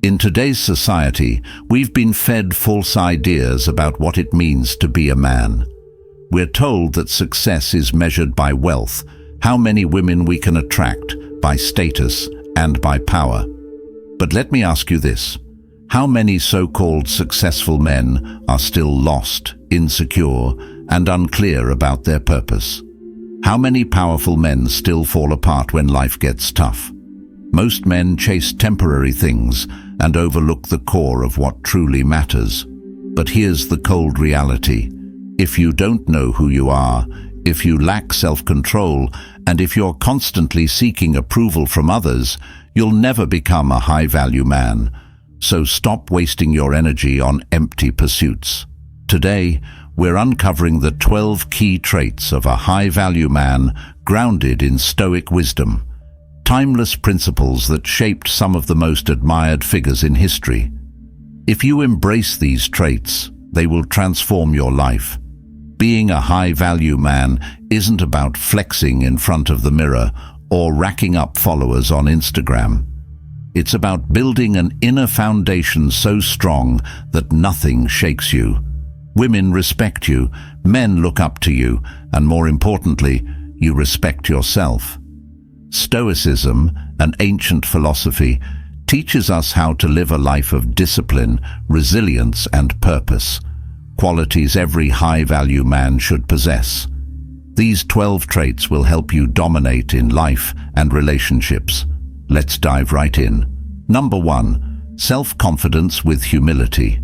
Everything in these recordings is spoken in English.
In today's society, we've been fed false ideas about what it means to be a man. We're told that success is measured by wealth, how many women we can attract, by status, and by power. But let me ask you this: how many so-called successful men are still lost, insecure, and unclear about their purpose? How many powerful men still fall apart when life gets tough? Most men chase temporary things and overlook the core of what truly matters. But here's the cold reality. If you don't know who you are, if you lack self-control, and if you're constantly seeking approval from others, you'll never become a high-value man. So stop wasting your energy on empty pursuits. Today, we're uncovering the 12 key traits of a high-value man grounded in Stoic wisdom, timeless principles that shaped some of the most admired figures in history. If you embrace these traits, they will transform your life. Being a high-value man isn't about flexing in front of the mirror or racking up followers on Instagram. It's about building an inner foundation so strong that nothing shakes you. Women respect you, men look up to you, and more importantly, you respect yourself. Stoicism, an ancient philosophy, teaches us how to live a life of discipline, resilience, and purpose, qualities every high-value man should possess. These 12 traits will help you dominate in life and relationships. Let's dive right in. Number 1. Self-confidence with humility.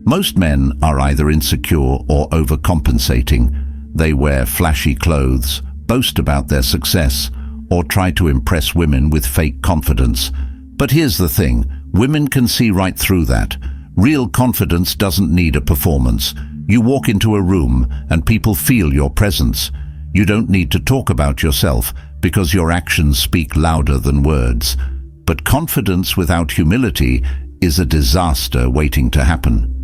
Most men are either insecure or overcompensating. They wear flashy clothes, boast about their success, or try to impress women with fake confidence. But here's the thing, women can see right through that. Real confidence doesn't need a performance. You walk into a room and people feel your presence. You don't need to talk about yourself because your actions speak louder than words. But confidence without humility is a disaster waiting to happen.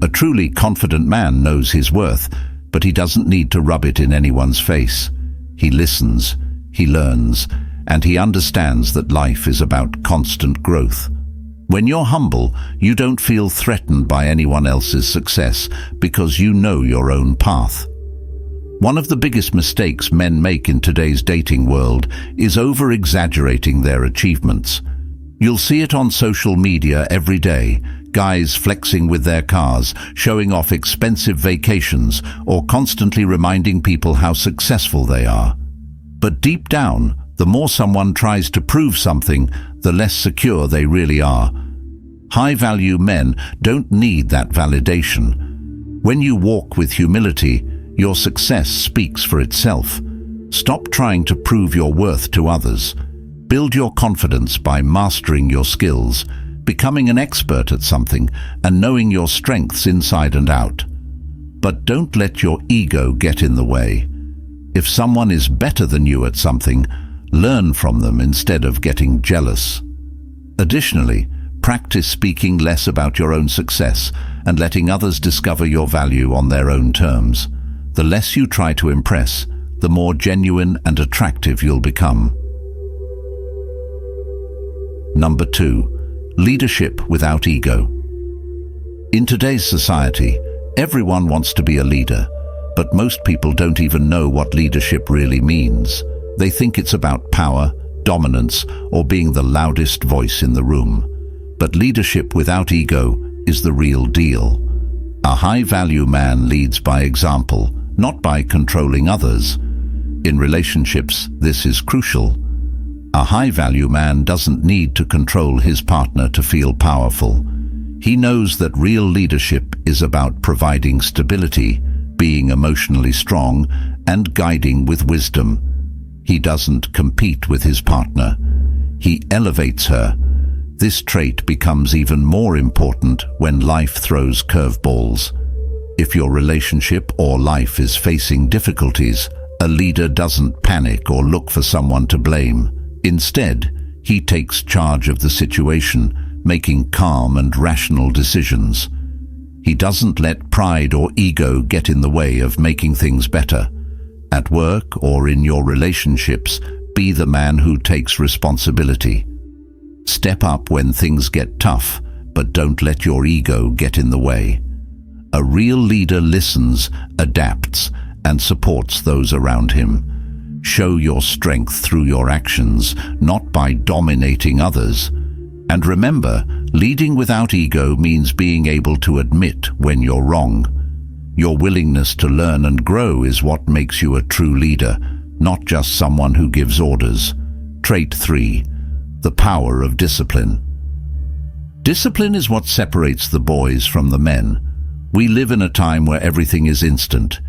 A truly confident man knows his worth, but he doesn't need to rub it in anyone's face. He listens, he learns, and he understands that life is about constant growth. When you're humble, you don't feel threatened by anyone else's success because you know your own path. One of the biggest mistakes men make in today's dating world is over-exaggerating their achievements. You'll see it on social media every day, guys flexing with their cars, showing off expensive vacations, or constantly reminding people how successful they are. But deep down, the more someone tries to prove something, the less secure they really are. High-value men don't need that validation. When you walk with humility, your success speaks for itself. Stop trying to prove your worth to others. Build your confidence by mastering your skills, becoming an expert at something, and knowing your strengths inside and out. But don't let your ego get in the way. If someone is better than you at something, learn from them instead of getting jealous. Additionally, practice speaking less about your own success and letting others discover your value on their own terms. The less you try to impress, the more genuine and attractive you'll become. Number 2. Leadership without ego. In today's society, everyone wants to be a leader, but most people don't even know what leadership really means. They think it's about power, dominance, or being the loudest voice in the room. But leadership without ego is the real deal. A high-value man leads by example, not by controlling others. In relationships, this is crucial. A high-value man doesn't need to control his partner to feel powerful. He knows that real leadership is about providing stability, being emotionally strong, and guiding with wisdom. He doesn't compete with his partner. He elevates her. This trait becomes even more important when life throws curveballs. If your relationship or life is facing difficulties, a leader doesn't panic or look for someone to blame. Instead, he takes charge of the situation, making calm and rational decisions. He doesn't let pride or ego get in the way of making things better. At work or in your relationships, be the man who takes responsibility. Step up when things get tough, but don't let your ego get in the way. A real leader listens, adapts, and supports those around him. Show your strength through your actions, not by dominating others. And remember, leading without ego means being able to admit when you're wrong. Your willingness to learn and grow is what makes you a true leader, not just someone who gives orders. Trait 3. The power of discipline. Discipline is what separates the boys from the men. We live in a time where everything is instant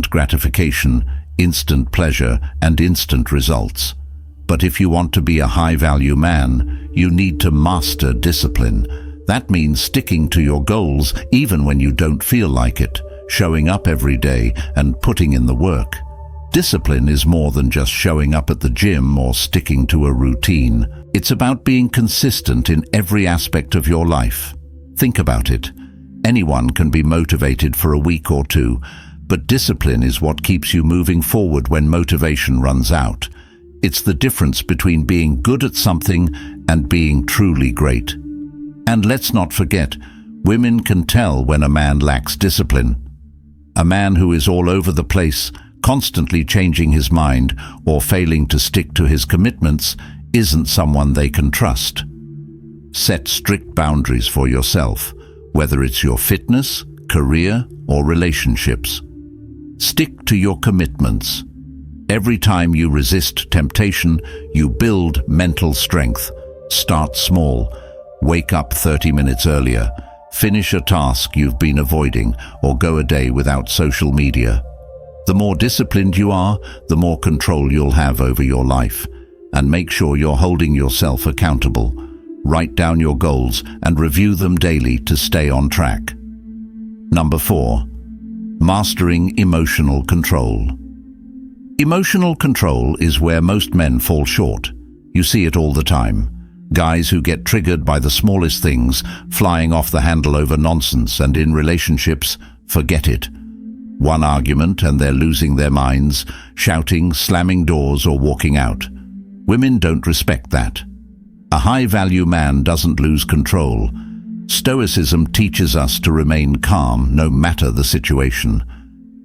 gratification, instant pleasure, and instant results. But if you want to be a high-value man, you need to master discipline. That means sticking to your goals even when you don't feel like it, showing up every day and putting in the work. Discipline is more than just showing up at the gym or sticking to a routine. It's about being consistent in every aspect of your life. Think about it. Anyone can be motivated for a week or two, but discipline is what keeps you moving forward when motivation runs out. It's the difference between being good at something and being truly great. And let's not forget, women can tell when a man lacks discipline. A man who is all over the place, constantly changing his mind or failing to stick to his commitments, isn't someone they can trust. Set strict boundaries for yourself, whether it's your fitness, career, or relationships. Stick to your commitments. Every time you resist temptation, you build mental strength. Start small. Wake up 30 minutes earlier. Finish a task you've been avoiding, or go a day without social media. The more disciplined you are, the more control you'll have over your life. And make sure you're holding yourself accountable. Write down your goals and review them daily to stay on track. Number 4. Mastering emotional control. Emotional control is where most men fall short. You see it all the time. Guys who get triggered by the smallest things, flying off the handle over nonsense, and in relationships, forget it. One argument and they're losing their minds, shouting, slamming doors, or walking out. Women don't respect that. A high-value man doesn't lose control. Stoicism teaches us to remain calm no matter the situation.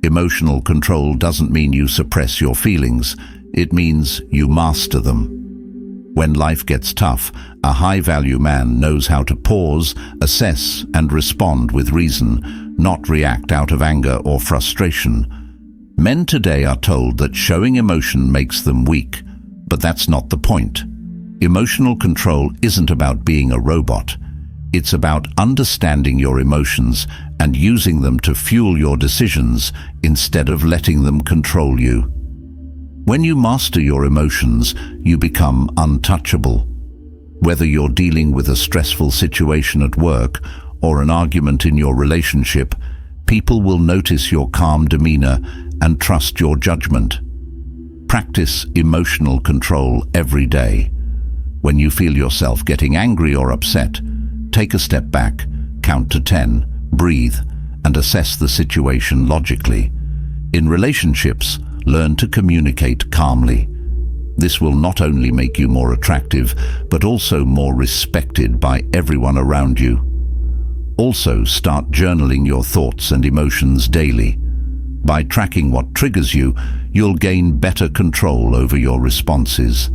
Emotional control doesn't mean you suppress your feelings. It means you master them. When life gets tough, a high-value man knows how to pause, assess, and respond with reason, not react out of anger or frustration. Men today are told that showing emotion makes them weak, but that's not the point. Emotional control isn't about being a robot. It's about understanding your emotions and using them to fuel your decisions instead of letting them control you. When you master your emotions, you become untouchable. Whether you're dealing with a stressful situation at work or an argument in your relationship, people will notice your calm demeanor and trust your judgment. Practice emotional control every day. When you feel yourself getting angry or upset, take a step back, count to 10, breathe, and assess the situation logically. In relationships, learn to communicate calmly. This will not only make you more attractive, but also more respected by everyone around you. Also, start journaling your thoughts and emotions daily. By tracking what triggers you, you'll gain better control over your responses.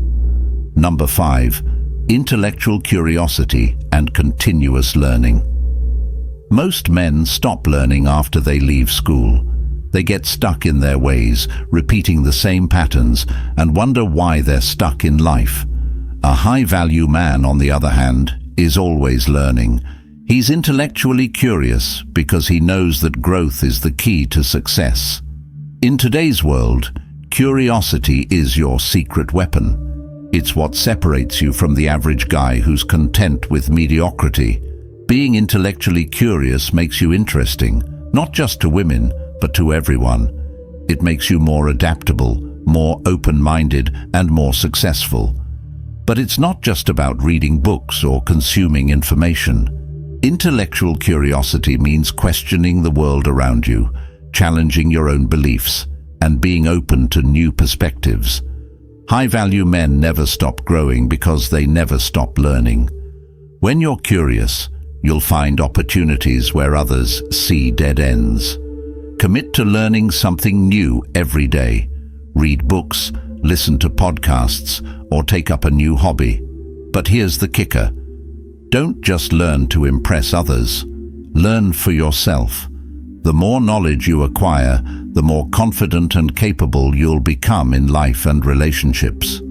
Number 5. Intellectual curiosity and continuous learning. Most men stop learning after they leave school. They get stuck in their ways, repeating the same patterns, and wonder why they're stuck in life. A high-value man, on the other hand, is always learning. He's intellectually curious because he knows that growth is the key to success. In today's world, curiosity is your secret weapon. It's what separates you from the average guy who's content with mediocrity. Being intellectually curious makes you interesting, not just to women, but to everyone. It makes you more adaptable, more open-minded, and more successful. But it's not just about reading books or consuming information. Intellectual curiosity means questioning the world around you, challenging your own beliefs, and being open to new perspectives. High-value men never stop growing because they never stop learning. When you're curious, you'll find opportunities where others see dead ends. Commit to learning something new every day. Read books, listen to podcasts, or take up a new hobby. But here's the kicker. Don't just learn to impress others. Learn for yourself. The more knowledge you acquire, the more confident and capable you'll become in life and relationships.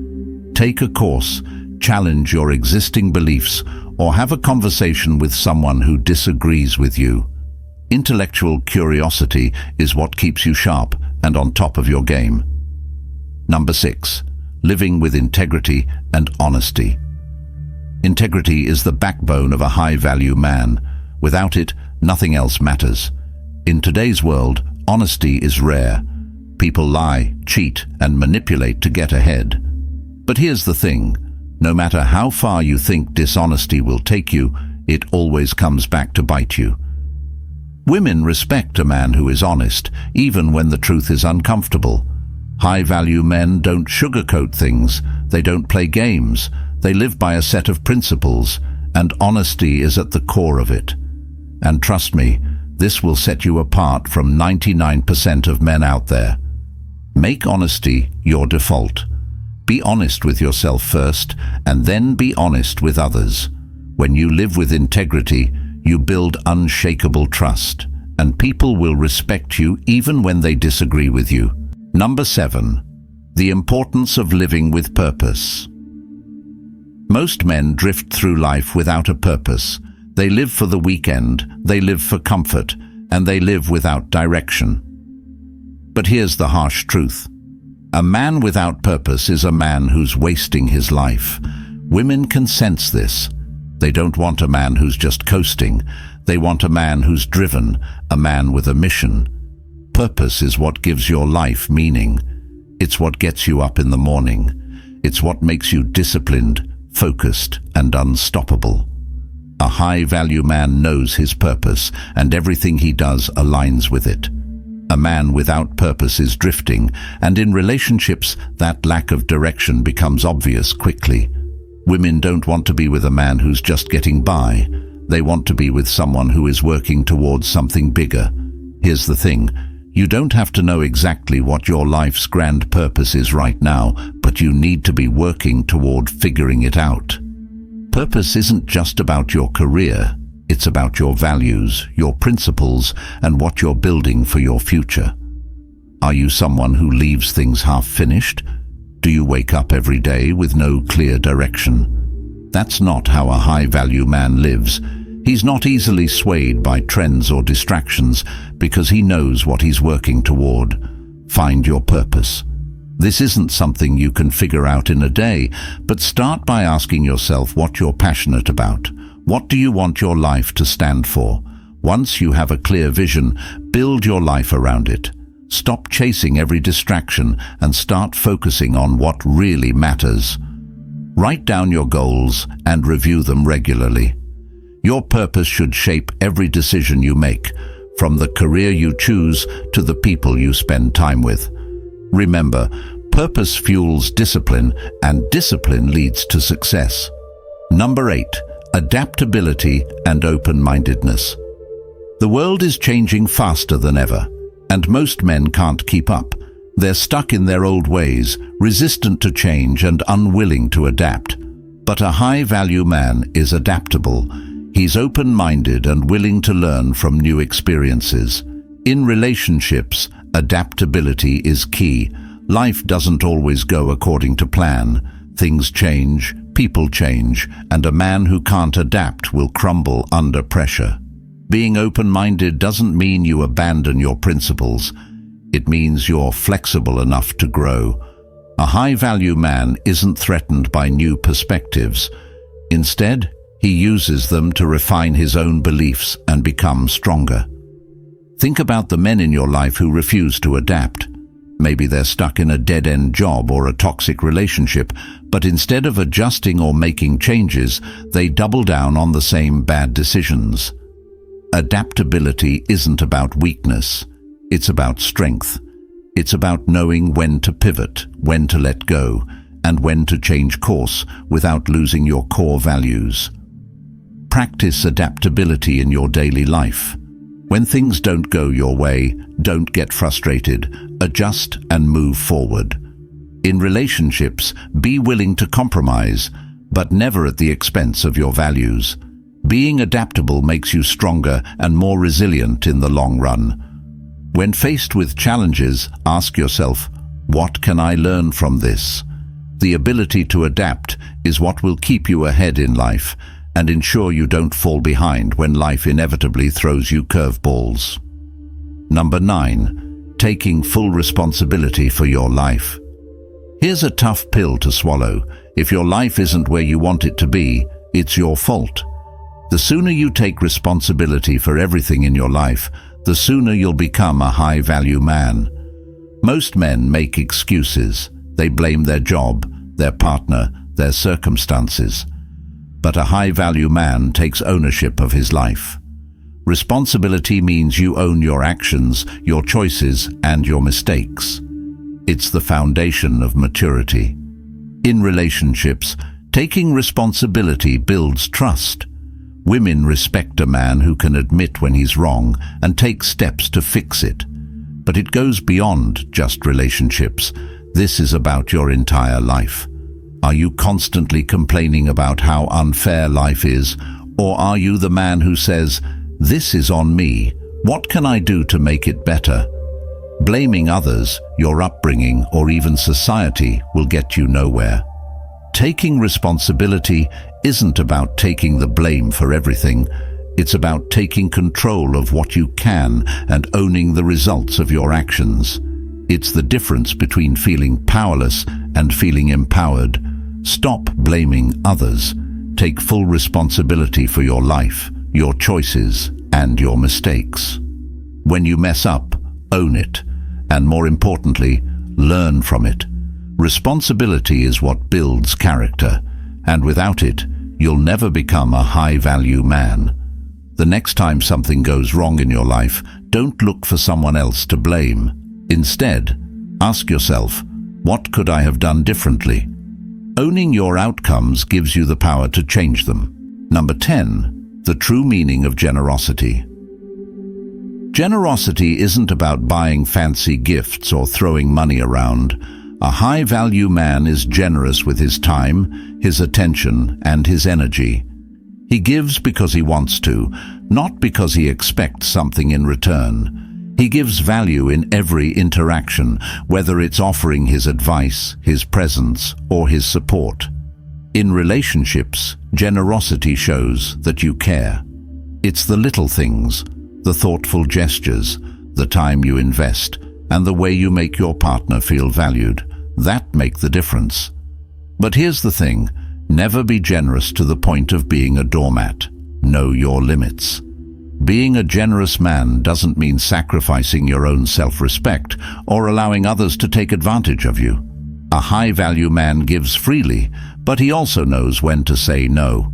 Take a course, challenge your existing beliefs, or have a conversation with someone who disagrees with you. Intellectual curiosity is what keeps you sharp and on top of your game. Number 6. Living with integrity and honesty. Integrity is the backbone of a high-value man. Without it, nothing else matters. In today's world, honesty is rare. People lie, cheat, and manipulate to get ahead. But here's the thing. No matter how far you think dishonesty will take you, it always comes back to bite you. Women respect a man who is honest, even when the truth is uncomfortable. High-value men don't sugarcoat things. They don't play games. They live by a set of principles, and honesty is at the core of it. And trust me, this will set you apart from 99% of men out there. Make honesty your default. Be honest with yourself first, and then be honest with others. When you live with integrity, you build unshakable trust, and people will respect you even when they disagree with you. Number 7. The importance of living with purpose. Most men drift through life without a purpose. They live for the weekend, they live for comfort, and they live without direction. But here's the harsh truth. A man without purpose is a man who's wasting his life. Women can sense this. They don't want a man who's just coasting. They want a man who's driven, a man with a mission. Purpose is what gives your life meaning. It's what gets you up in the morning. It's what makes you disciplined, focused, and unstoppable. A high-value man knows his purpose, and everything he does aligns with it. A man without purpose is drifting, and in relationships, that lack of direction becomes obvious quickly. Women don't want to be with a man who's just getting by. They want to be with someone who is working towards something bigger. Here's the thing. You don't have to know exactly what your life's grand purpose is right now, but you need to be working toward figuring it out. Purpose isn't just about your career. It's about your values, your principles, and what you're building for your future. Are you someone who leaves things half-finished? Do you wake up every day with no clear direction? That's not how a high-value man lives. He's not easily swayed by trends or distractions because he knows what he's working toward. Find your purpose. This isn't something you can figure out in a day, but start by asking yourself what you're passionate about. What do you want your life to stand for? Once you have a clear vision, build your life around it. Stop chasing every distraction and start focusing on what really matters. Write down your goals and review them regularly. Your purpose should shape every decision you make, from the career you choose to the people you spend time with. Remember, purpose fuels discipline, and discipline leads to success. Number 8. Adaptability and open-mindedness. The world is changing faster than ever, and most men can't keep up. They're stuck in their old ways, resistant to change and unwilling to adapt. But a high-value man is adaptable. He's open-minded and willing to learn from new experiences. In relationships, adaptability is key. Life doesn't always go according to plan. Things change, people change, and a man who can't adapt will crumble under pressure. Being open-minded doesn't mean you abandon your principles. It means you're flexible enough to grow. A high-value man isn't threatened by new perspectives. Instead, he uses them to refine his own beliefs and become stronger. Think about the men in your life who refuse to adapt. Maybe they're stuck in a dead-end job or a toxic relationship, but instead of adjusting or making changes, they double down on the same bad decisions. Adaptability isn't about weakness. It's about strength. It's about knowing when to pivot, when to let go, and when to change course without losing your core values. Practice adaptability in your daily life. When things don't go your way, don't get frustrated, adjust and move forward. In relationships, be willing to compromise, but never at the expense of your values. Being adaptable makes you stronger and more resilient in the long run. When faced with challenges, ask yourself, what can I learn from this? The ability to adapt is what will keep you ahead in life and ensure you don't fall behind when life inevitably throws you curveballs. Number 9. Taking full responsibility for your life. Here's a tough pill to swallow. If your life isn't where you want it to be, it's your fault. The sooner you take responsibility for everything in your life, the sooner you'll become a high-value man. Most men make excuses. They blame their job, their partner, their circumstances. But a high-value man takes ownership of his life. Responsibility means you own your actions, your choices, and your mistakes. It's the foundation of maturity. In relationships, taking responsibility builds trust. Women respect a man who can admit when he's wrong and take steps to fix it. But it goes beyond just relationships. This is about your entire life. Are you constantly complaining about how unfair life is, or are you the man who says, "This is on me. What can I do to make it better?" Blaming others, your upbringing, or even society will get you nowhere. Taking responsibility isn't about taking the blame for everything. It's about taking control of what you can and owning the results of your actions. It's the difference between feeling powerless and feeling empowered. Stop blaming others. Take full responsibility for your life, your choices, and your mistakes. When you mess up, own it, and more importantly, learn from it. Responsibility is what builds character, and without it, you'll never become a high-value man. The next time something goes wrong in your life, don't look for someone else to blame. Instead, ask yourself, what could I have done differently? Owning your outcomes gives you the power to change them. Number 10. The true meaning of generosity. Generosity isn't about buying fancy gifts or throwing money around. A high-value man is generous with his time, his attention, and his energy. He gives because he wants to, not because he expects something in return. He gives value in every interaction, whether it's offering his advice, his presence, or his support. In relationships, generosity shows that you care. It's the little things, the thoughtful gestures, the time you invest, and the way you make your partner feel valued, that make the difference. But here's the thing, never be generous to the point of being a doormat. Know your limits. Being a generous man doesn't mean sacrificing your own self-respect or allowing others to take advantage of you. A high-value man gives freely, but he also knows when to say no.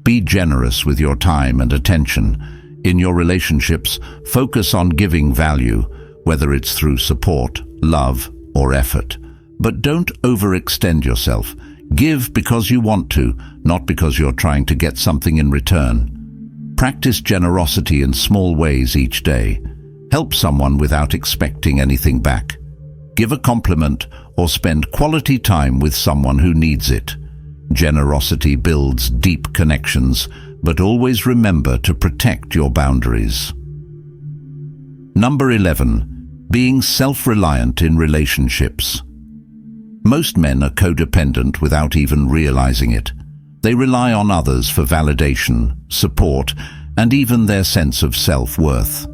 Be generous with your time and attention. In your relationships, focus on giving value, whether it's through support, love, or effort. But don't overextend yourself. Give because you want to, not because you're trying to get something in return. Practice generosity in small ways each day. Help someone without expecting anything back. Give a compliment or spend quality time with someone who needs it. Generosity builds deep connections, but always remember to protect your boundaries. Number 11. Being self-reliant in relationships. Most men are codependent without even realizing it. They rely on others for validation, support, and even their sense of self-worth.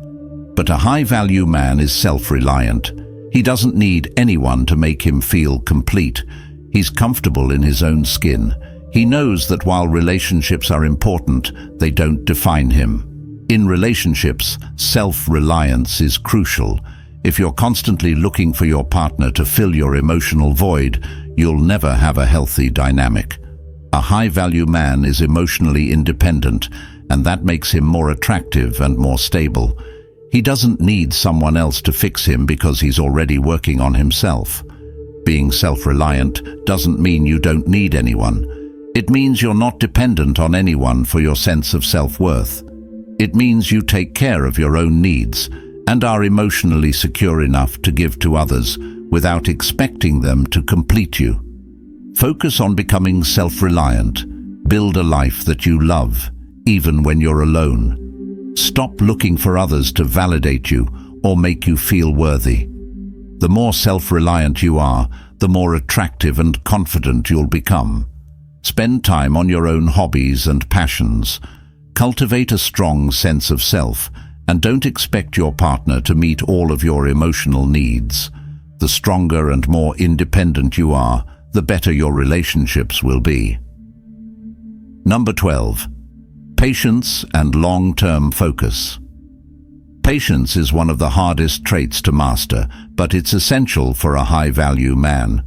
But a high-value man is self-reliant. He doesn't need anyone to make him feel complete. He's comfortable in his own skin. He knows that while relationships are important, they don't define him. In relationships, self-reliance is crucial. If you're constantly looking for your partner to fill your emotional void, you'll never have a healthy dynamic. A high-value man is emotionally independent, and that makes him more attractive and more stable. He doesn't need someone else to fix him because he's already working on himself. Being self-reliant doesn't mean you don't need anyone. It means you're not dependent on anyone for your sense of self-worth. It means you take care of your own needs and are emotionally secure enough to give to others without expecting them to complete you. Focus on becoming self-reliant. Build a life that you love, even when you're alone. Stop looking for others to validate you or make you feel worthy. The more self-reliant you are, the more attractive and confident you'll become. Spend time on your own hobbies and passions. Cultivate a strong sense of self, and don't expect your partner to meet all of your emotional needs. The stronger and more independent you are, the better your relationships will be. Number 12. Patience and long-term focus. Patience is one of the hardest traits to master, but it's essential for a high-value man.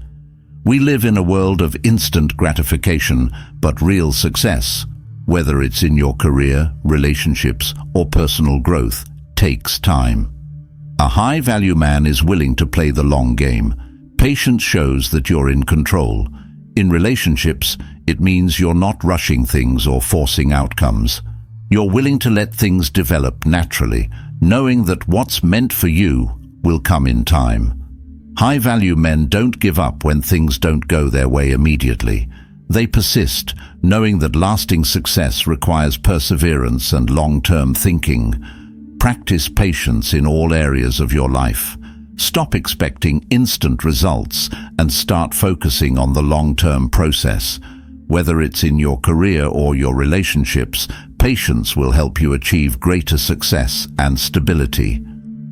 We live in a world of instant gratification, but real success, whether it's in your career, relationships, or personal growth, takes time. A high-value man is willing to play the long game. Patience shows that you're in control. In relationships, it means you're not rushing things or forcing outcomes. You're willing to let things develop naturally, knowing that what's meant for you will come in time. High-value men don't give up when things don't go their way immediately. They persist, knowing that lasting success requires perseverance and long-term thinking. Practice patience in all areas of your life. Stop expecting instant results and start focusing on the long-term process. Whether it's in your career or your relationships, patience will help you achieve greater success and stability.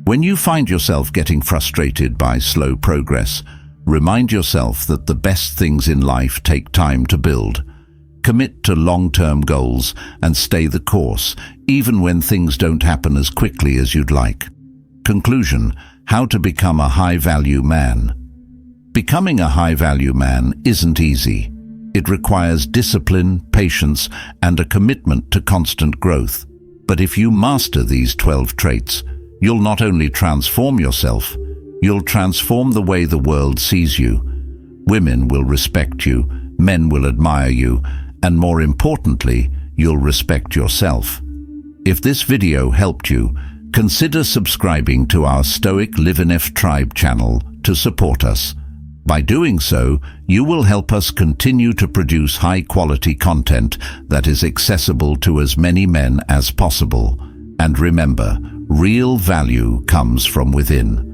When you find yourself getting frustrated by slow progress, remind yourself that the best things in life take time to build. Commit to long-term goals and stay the course, even when things don't happen as quickly as you'd like. Conclusion: how to become a high-value man. Becoming a high-value man isn't easy. It requires discipline, patience, and a commitment to constant growth. But if you master these 12 traits, you'll not only transform yourself, you'll transform the way the world sees you. Women will respect you, men will admire you, and more importantly, you'll respect yourself. If this video helped you, consider subscribing to our Stoic Live in F Tribe channel to support us. By doing so, you will help us continue to produce high-quality content that is accessible to as many men as possible. And remember, real value comes from within.